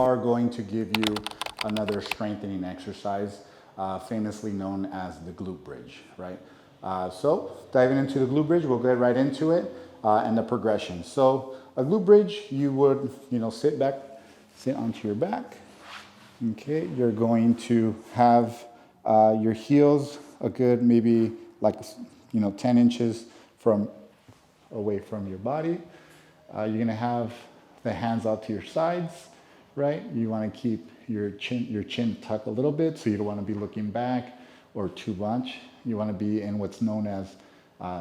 are going to give you another strengthening exercise, famously known as the glute bridge, right? So diving into the glute bridge, we'll get right into it and the progression. So a glute bridge, you would, sit onto your back. Okay, you're going to have your heels a good maybe 10 inches away from your body. You're gonna have the hands out to your sides, right? You want to keep your chin tucked a little bit, so you don't want to be looking back or too much. You want to be in what's known as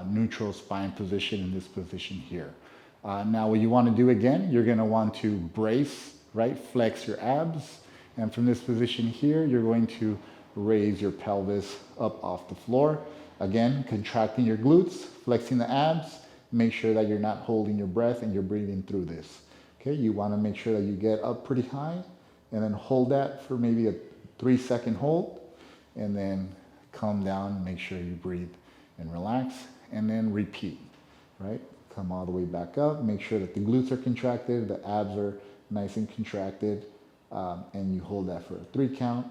neutral spine position, in this position here. Now what you want to do again, you're going to want to brace, right? Flex your abs. And from this position here, you're going to raise your pelvis up off the floor. Again, contracting your glutes, flexing the abs. Make sure that you're not holding your breath and you're breathing through this. Okay, you want to make sure that you get up pretty high and then hold that for maybe a 3-second hold, and then come down, make sure you breathe and relax, and then repeat, right? Come all the way back up, make sure that the glutes are contracted, the abs are nice and contracted, and you hold that for a 3 count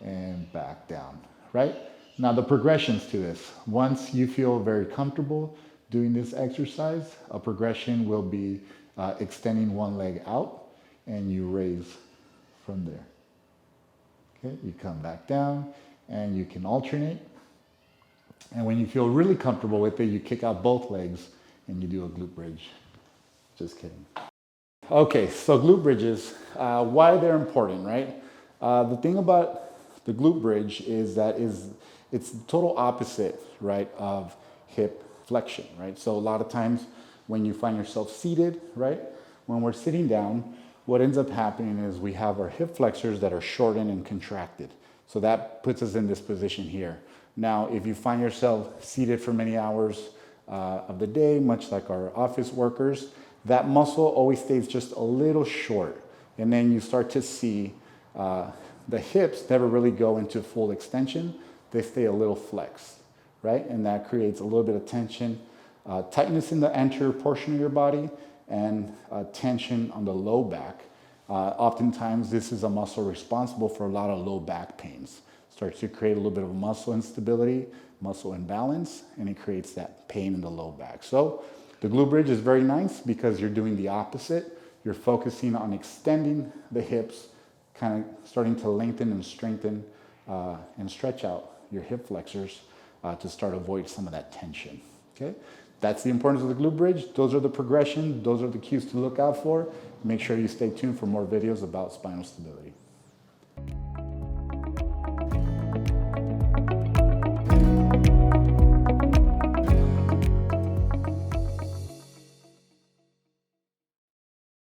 and back down, right? Now the progressions to this, once you feel very comfortable doing this exercise, a progression will be extending one leg out and you raise from there. Okay, you come back down and you can alternate. And when you feel really comfortable with it, you kick out both legs and you do a glute bridge. Just kidding. Okay, so glute bridges, why they're important, right? The thing about the glute bridge is that it's the total opposite, right, of hip flexion, right? So a lot of times when you find yourself seated, right, when we're sitting down, what ends up happening is we have our hip flexors that are shortened and contracted. So that puts us in this position here. Now, if you find yourself seated for many hours of the day, much like our office workers, that muscle always stays just a little short. And then you start to see the hips never really go into full extension. They stay a little flexed, right? And that creates a little bit of tension, tightness in the anterior portion of your body, and tension on the low back. Oftentimes, this is a muscle responsible for a lot of low back pains. Starts to create a little bit of muscle instability, muscle imbalance, and it creates that pain in the low back. So the glute bridge is very nice because you're doing the opposite. You're focusing on extending the hips, kind of starting to lengthen and strengthen and stretch out your hip flexors to start to avoid some of that tension. Okay, that's the importance of the glute bridge. Those are the progression. Those are the cues to look out for. Make sure you stay tuned for more videos about spinal stability.